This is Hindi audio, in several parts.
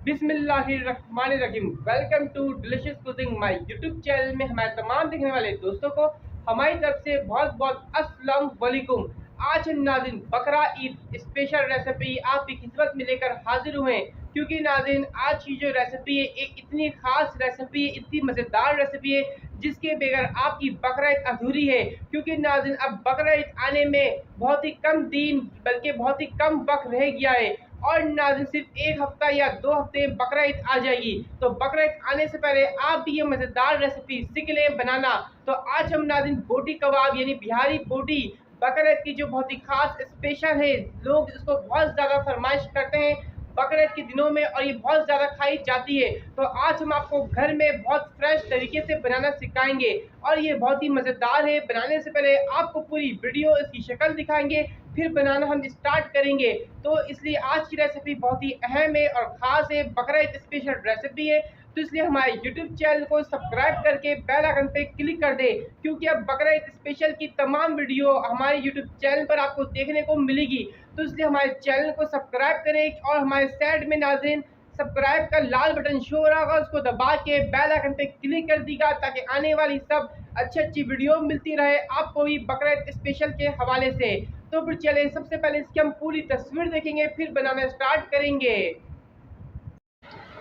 बिस्मिल्लाहिर्रहमानिर्रहीम। Welcome to delicious cooking my YouTube channel में हमारे तमाम देखने वाले दोस्तों को हमारी तरफ से बहुत बहुत अस्सलाम वालेकुम। आज हम नाज़रीन बकरा ईद स्पेशल रेसिपी आपकी खिदमत में लेकर हाजिर हुए हैं, क्योंकि नाज़रीन आज की जो रेसिपी है एक इतनी खास रेसिपी है, इतनी मज़ेदार रेसिपी है जिसके बगैर आपकी बकरा ईद अधूरी है। क्योंकि नाज़रीन अब बकरा ईद आने में बहुत ही कम दिन बल्कि बहुत ही कम वक्त रह गया है और नाज़रीन सिर्फ एक हफ्ता या 2 हफ्ते में बकरा ईद आ जाएगी। तो बकरा ईद आने से पहले आप भी ये मज़ेदार रेसिपी सीख लें बनाना। तो आज हम नाज़रीन बोटी कबाब यानी बिहारी बोटी बकरा ईद की जो बहुत ही खास स्पेशल है, लोग इसको बहुत ज़्यादा फरमाइश करते हैं बकरा ईद के दिनों में और ये बहुत ज़्यादा खाई जाती है। तो आज हम आपको घर में बहुत फ्रेश तरीके से बनाना सिखाएंगे और ये बहुत ही मज़ेदार है। बनाने से पहले आपको पूरी वीडियो इसकी शक्ल दिखाएंगे, फिर बनाना हम स्टार्ट करेंगे। तो इसलिए आज की रेसिपी बहुत ही अहम है और ख़ास है, बकरा ईद स्पेशल रेसिपी है। तो इसलिए हमारे यूट्यूब चैनल को सब्सक्राइब करके बेल आइकन पे क्लिक कर दे, क्योंकि अब बकरा ईद स्पेशल की तमाम वीडियो हमारे यूट्यूब चैनल पर आपको देखने को मिलेगी। तो इसलिए हमारे चैनल को सब्सक्राइब करें और हमारे साइड में नाज़रीन सब्सक्राइब का लाल बटन शो हो रहा होगा, उसको दबा के बेल आइकन पे क्लिक कर दीजिएगा ताकि आने वाली सब अच्छी वीडियो मिलती रहे आपको भी बकरा ईद स्पेशल के हवाले से। तो फिर चलें, सबसे पहले इसकी हम पूरी तस्वीर देखेंगे, फिर बनाना स्टार्ट करेंगे।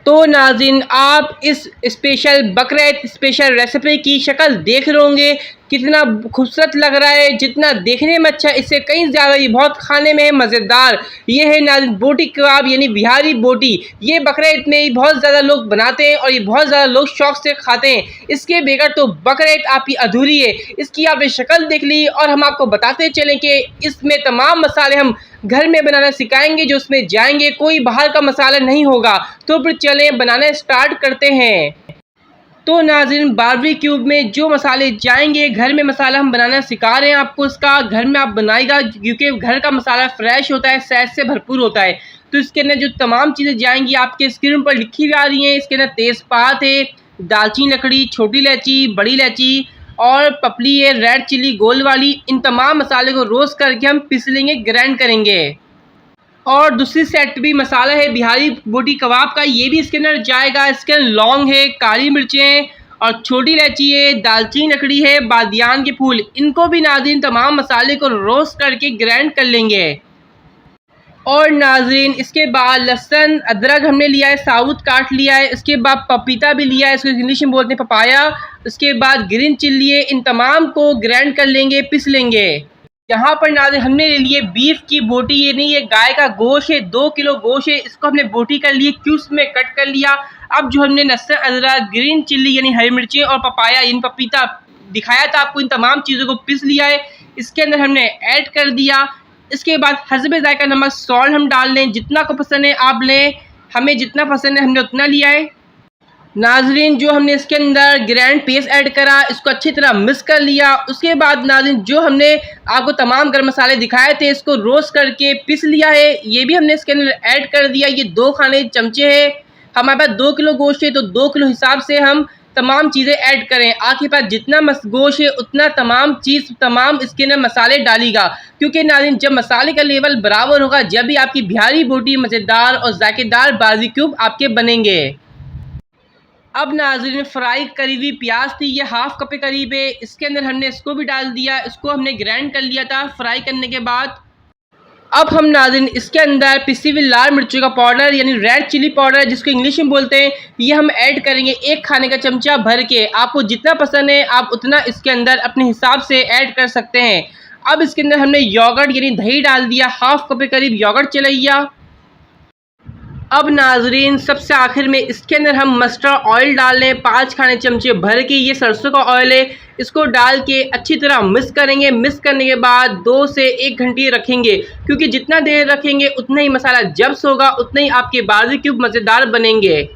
तो नाज़रीन आप इस स्पेशल बकरा ईद स्पेशल रेसिपी की शक्ल देख रहे होंगे, कितना खूबसूरत लग रहा है। जितना देखने में अच्छा, इससे कहीं ज़्यादा ये बहुत खाने में मज़ेदार। ये है नाज़रीन बोटी कबाब यानी बिहारी बोटी। ये बकरा ईद में बहुत ज़्यादा लोग बनाते हैं और ये बहुत ज़्यादा लोग शौक़ से खाते हैं। इसके बगैर तो बकरा ईद आपकी अधूरी है। इसकी आपने शक्ल देख ली और हम आपको बताते चलें कि इसमें तमाम मसाले हम घर में बनाना सिखाएंगे जो उसमें जाएंगे, कोई बाहर का मसाला नहीं होगा। तो फिर चलें बनाना स्टार्ट करते हैं। तो नाज़रीन बारबेक्यू में जो मसाले जाएंगे, घर में मसाला हम बनाना सिखा रहे हैं आपको, इसका घर में आप बनाएगा क्योंकि घर का मसाला फ्रेश होता है, सेहत से भरपूर होता है। तो इसके अंदर जो तमाम चीज़ें जाएंगी आपके स्क्रीन पर लिखी जा रही हैं। इसके अंदर तेज़पात है, दालचीनी लकड़ी, छोटी इलायची, बड़ी इलायची और पपली है, रेड चिली गोल वाली। इन तमाम मसाले को रोस्ट करके हम पीस लेंगे, ग्राइंड करेंगे। और दूसरी सेट भी मसाला है बिहारी बोटी कबाब का, ये भी इसके अंदर जाएगा। इसके अंदर लौंग है, काली मिर्चें और छोटी इलायची है, दालचीनी लकड़ी है, बादियान के फूल। इनको भी नाज़रीन तमाम मसाले को रोस्ट करके ग्राइंड कर लेंगे। और नाज़रीन इसके बाद लहसुन अदरक हमने लिया है, साबुत काट लिया है। इसके बाद पपीता भी लिया है, इसको इंग्लिश में बोलते हैं पपाया। उसके बाद ग्रीन चिल्ली है। इन तमाम को ग्राइंड कर लेंगे, पीस लेंगे। यहाँ पर नाज़रीन हमने ले लिए बीफ की बोटी, ये नहीं, ये गाय का गोश्त है, 2 किलो गोश्त है। इसको हमने बोटी कर लिए, क्यूब्स में कट कर लिया। अब जो हमने लहसुन अदरक, ग्रीन चिल्ली यानी हरी मिर्चें और पपाया इन पपीता दिखाया था आपको, इन तमाम चीज़ों को पीस लिया है। इसके अंदर हमने ऐड कर दिया। इसके बाद हस्बे जायका नमक, सॉल्ट हम डाल लें, जितना को पसंद है आप लें, हमें जितना पसंद है हमने उतना लिया है। नाज़रीन जो हमने इसके अंदर ग्राइंड पेस्ट ऐड करा, इसको अच्छी तरह मिक्स कर लिया। उसके बाद नाज़रीन जो हमने आपको तमाम गर्म मसाले दिखाए थे, इसको रोस्ट करके पीस लिया है, ये भी हमने इसके अंदर ऐड कर दिया। ये 2 खाने चमचे है। हमारे पास 2 किलो गोश्त है तो 2 किलो हिसाब से हम तमाम चीज़ें ऐड करें। आपके पास जितना गोश्त है उतना तमाम इसके अंदर मसाले डालिएगा, क्योंकि नाज़रीन जब मसाले का लेवल बराबर होगा, जब भी आपकी बिहारी बोटी मज़ेदार और जायकेदार बारबेक्यू आपके बनेंगे। अब नाज़रीन फ्राई करी हुई प्याज थी, ये हाफ कप के करीब है, इसके अंदर हमने इसको भी डाल दिया। इसको हमने ग्राइंड कर लिया था फ्राई करने के बाद। अब हम नाज़रीन इसके अंदर पिसी हुई लाल मिर्चों का पाउडर यानी रेड चिली पाउडर जिसको इंग्लिश में बोलते हैं, ये हम ऐड करेंगे 1 खाने का चमचा भर के। आपको जितना पसंद है आप उतना इसके अंदर अपने हिसाब से ऐड कर सकते हैं। अब इसके अंदर हमने योगर्ट यानी दही डाल दिया, हाफ कप के करीब योगर्ट चलाइया। अब नाज़रीन सबसे आखिर में इसके अंदर हम मस्टर्ड ऑयल डाल लें, 5 खाने चमचे भर के, ये सरसों का ऑयल है। इसको डाल के अच्छी तरह मिक्स करेंगे। मिक्स करने के बाद 2 से 1 घंटे रखेंगे, क्योंकि जितना देर रखेंगे उतना ही मसाला जब्स होगा, उतना ही आपके बारबेक्यू मज़ेदार बनेंगे।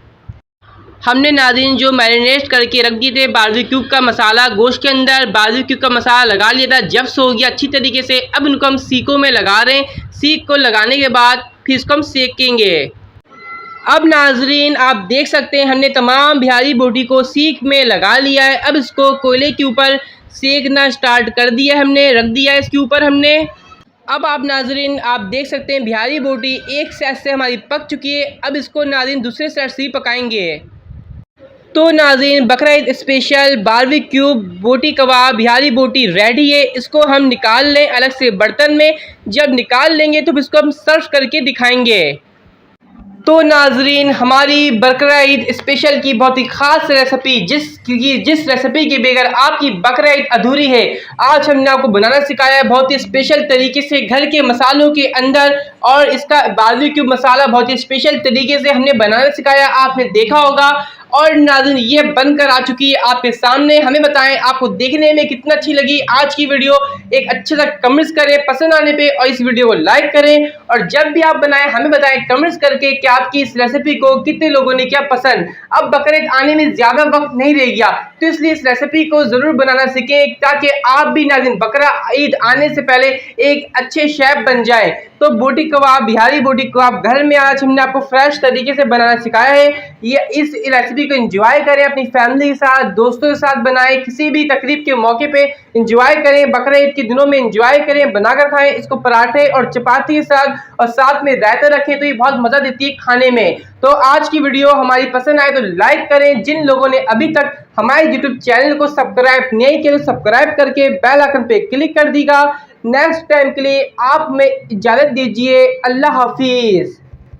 हमने नाज़रीन जो मैरिनेट करके रख दिए थे बारबेक्यू का मसाला गोश्त के अंदर, बारबेक्यू का मसाला लगा लिया था, जब्स हो गया अच्छी तरीके से। अब इनको हम सीकों में लगा रहे हैं। सीक को लगाने के बाद फिर इसको हम सेकेंगे। अब नाज़रीन आप देख सकते हैं हमने तमाम बिहारी बोटी को सीख में लगा लिया है। अब इसको कोयले के ऊपर सेकना स्टार्ट कर दिया, हमने रख दिया है इसके ऊपर हमने। अब आप नाजरीन आप देख सकते हैं बिहारी बोटी एक साइड से हमारी पक चुकी है। अब इसको नाजरीन दूसरे साइड से ही पकाएंगे। तो नाज़रीन बकरा ईद स्पेशल बारबेक्यू बोटी कबाब बिहारी बोटी रेडी है। इसको हम निकाल लें अलग से बर्तन में। जब निकाल लेंगे तो इसको हम सर्व करके दिखाएंगे। तो नाजरीन हमारी बकरा ईद स्पेशल की बहुत ही ख़ास रेसिपी जिस रेसिपी के बगैर आपकी बकरा ईद अधूरी है, आज हमने आपको बनाना सिखाया है बहुत ही स्पेशल तरीके से घर के मसालों के अंदर। और इसका बारबेक्यू मसाला बहुत ही स्पेशल तरीके से हमने बनाना सिखाया, आपने देखा होगा। और नाज़रीन ये बनकर आ चुकी है आपके सामने। हमें बताएं आपको देखने में कितना अच्छी लगी आज की वीडियो। एक अच्छे सा कमेंट्स करें पसंद आने पे और इस वीडियो को लाइक करें। और जब भी आप बनाएं हमें बताएं कमेंट्स करके कि आपकी इस रेसिपी को कितने लोगों ने क्या पसंद। अब बकरीद आने में ज़्यादा वक्त नहीं रह गया, तो इसलिए इस रेसिपी को ज़रूर बनाना सीखें ताकि आप भी नाज़रीन बकरा ईद आने से पहले एक अच्छे शेफ बन जाएं। तो बोटी कबाब बिहारी बोटी कबाब घर में आज हमने आपको फ्रेश तरीके से बनाना सिखाया है। ये इस रेसिपी को एंजॉय करें, अपनी फैमिली के साथ दोस्तों के साथ बनाएं, किसी भी तकरीब के मौके पे एंजॉय करें। बकरा ईद के दिनों में एंजॉय करें, बनाकर खाएं इसको पराठे और चपाती के साथ, और साथ में रायता रखें तो ये बहुत मज़ा देती है खाने में। तो आज की वीडियो हमारी पसंद आए तो लाइक करें। जिन लोगों ने अभी तक हमारे यूट्यूब चैनल को सब्सक्राइब नहीं किया तो सब्सक्राइब करके बेल आइकन पे क्लिक कर दीजिएगा। नेक्स्ट टाइम के लिए आप में इजाज़त दीजिए। अल्लाह हाफिज़।